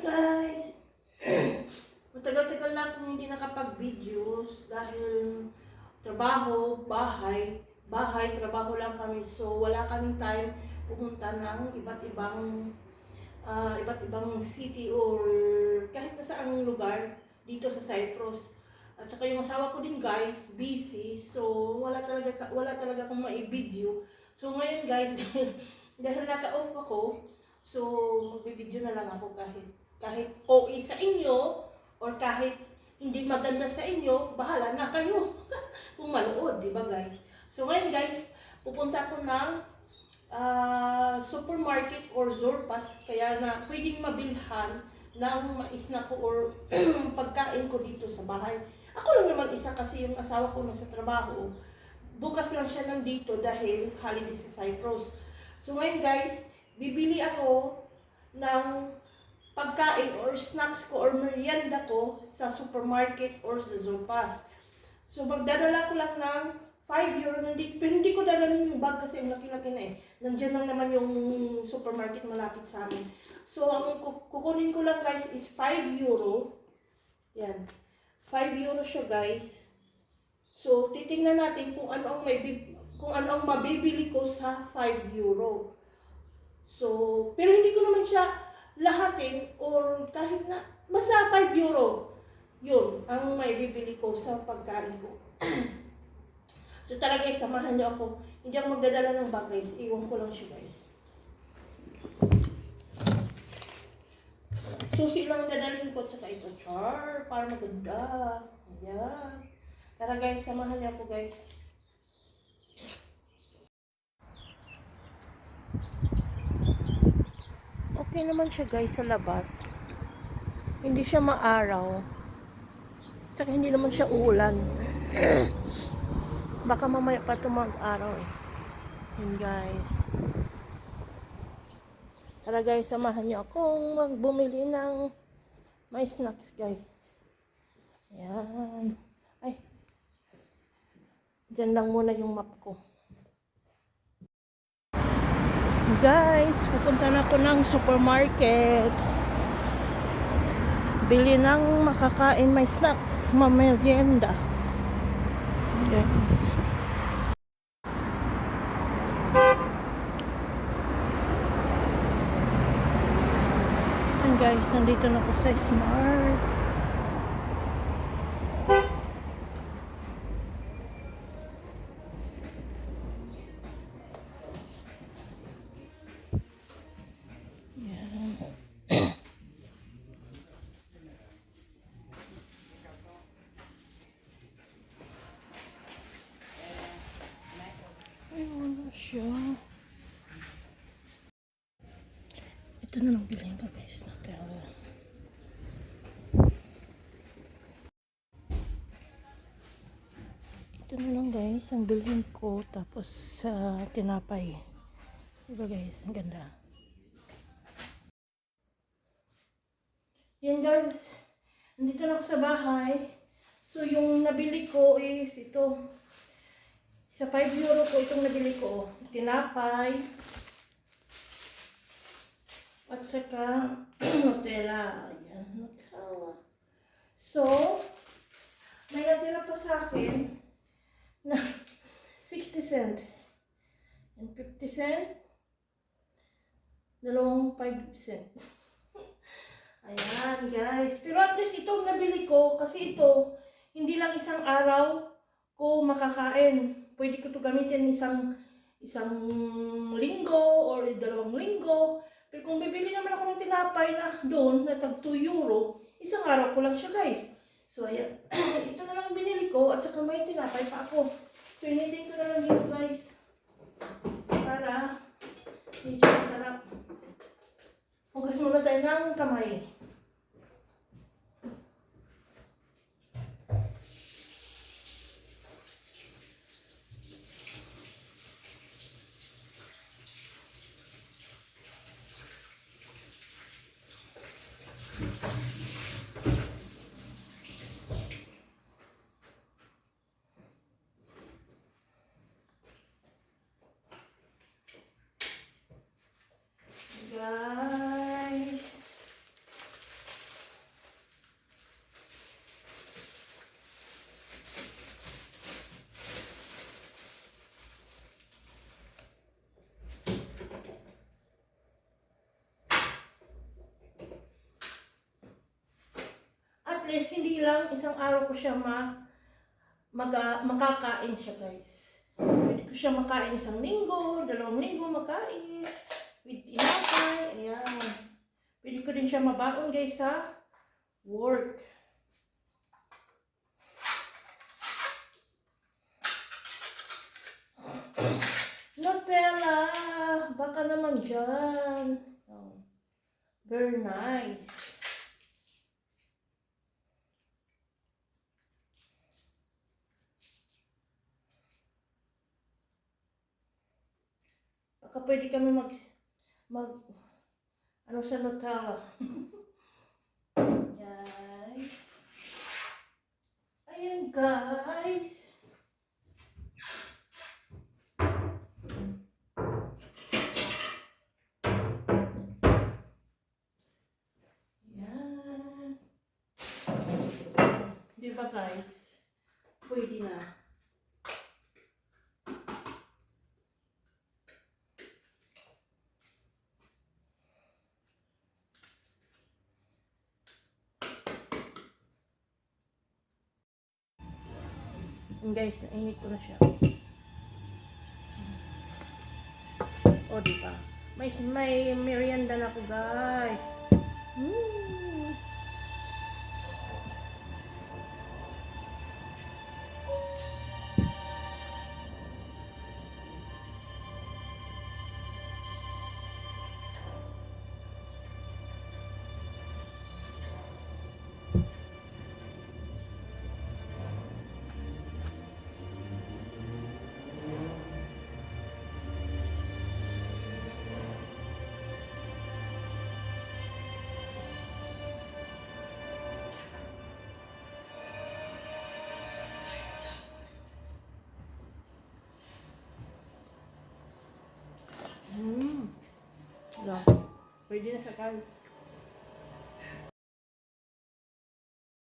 Guys! Matagal-tagal na akong hindi nakapag-videos dahil trabaho, bahay, trabaho lang kami. So wala kaming time pumunta ng iba't ibang city or kahit na saang lugar dito sa Cyprus. At saka yung asawa ko din guys, busy. So wala talaga akong mai-video. So ngayon guys, dahil naka-off ako, so magbibideo na lang ako kahit okay sa inyo or kahit hindi maganda sa inyo, bahala na kayo kung manood, di ba guys? So ngayon guys, pupunta ko ng supermarket or Zorpas, kaya na pwedeng mabilhan ng mais-snack ko or pagkain ko dito sa bahay. Ako lang naman isa kasi yung asawa ko nasa trabaho. Bukas lang siya nandito dahil holiday sa Cyprus. So ngayon guys, bibili ako ng pagkain or snacks ko or merienda ko sa supermarket or sa Zorpas. So magdadala ko lang ng 5 euro nandito. Pero hindi ko dadalhin yung bag kasi ang laki-laki na eh. Nandiyan lang naman yung supermarket malapit sa amin. So ang kukunin ko lang guys is 5 euro. Yan. 5 euro siya guys. So titingnan natin kung ano ang mabibili ko sa 5 euro. So, pero hindi ko naman siya lahatin or kahit na, basta 5 euro. Yun, ang may bibili ko sa pagkain ko. So tara guys, samahan niyo ako. Hindi ako magdadala ng bag guys. Iwan ko lang siya guys. Susi lang dadalhin ko at saka ito, char, para maganda. Ayan. Tara guys, samahan niyo ako guys. Okay naman siya guys sa labas. Hindi siya maaraw. Tsaka hindi naman siya uulan. Baka mamaya pa ito mag-araw eh. Yun guys. Tara guys, samahan niyo akong magbumili ng may snacks guys. Ayan. Ay. Diyan lang muna yung map ko. Guys, pupunta na ako ng supermarket. Bili ng makakain, may snacks, merienda. Guys. And guys, nandito na ako sa Smart. Siya. Ito na lang bilhin ko guys na tela. Ito na lang guys ang bilhin ko tapos sa tinapay. Diba guys, ang ganda. Yan guys, nandito na ako sa bahay. So yung nabili ko is ito. Sa 5 euro ko itong nabili ko, tinapay, at saka Nutella. Ayan, Nutella. So, may natira pa sa akin na 60 cent and 50 cent, dalawang 5 cent. Ayan guys. Pero at least itong nabili ko, kasi ito, hindi lang isang araw ko makakain. Pwede ko ito gamitin isang linggo or 2 linggo. Pero kung bibili naman ako ng tinapay na doon, na tag 2 euro, isang araw ko lang siya guys. So ayan, ito na lang binili ko at saka may tinapay pa ako. So initin ko na lang dito guys. Para medyo masarap. Hugas muna tayo ng kamay. Guys, at least hindi lang isang araw ko siya makakain siya, guys. Pwede ko siya makain isang linggo, 2 linggo makain. With tinapay, ayan. Pwede ko din siya mabaon, guys, sa work. Nutella! Baka naman dyan. Oh. Very nice. Baka pwede kami ano sa Nutella. Guys. Ayan, guys. Ayan. Di ba, guys? Pwede na. Guys, nainit ko na siya. O, diba? May merienda na ako, guys. Mm. Lang. Pwede na sa kain.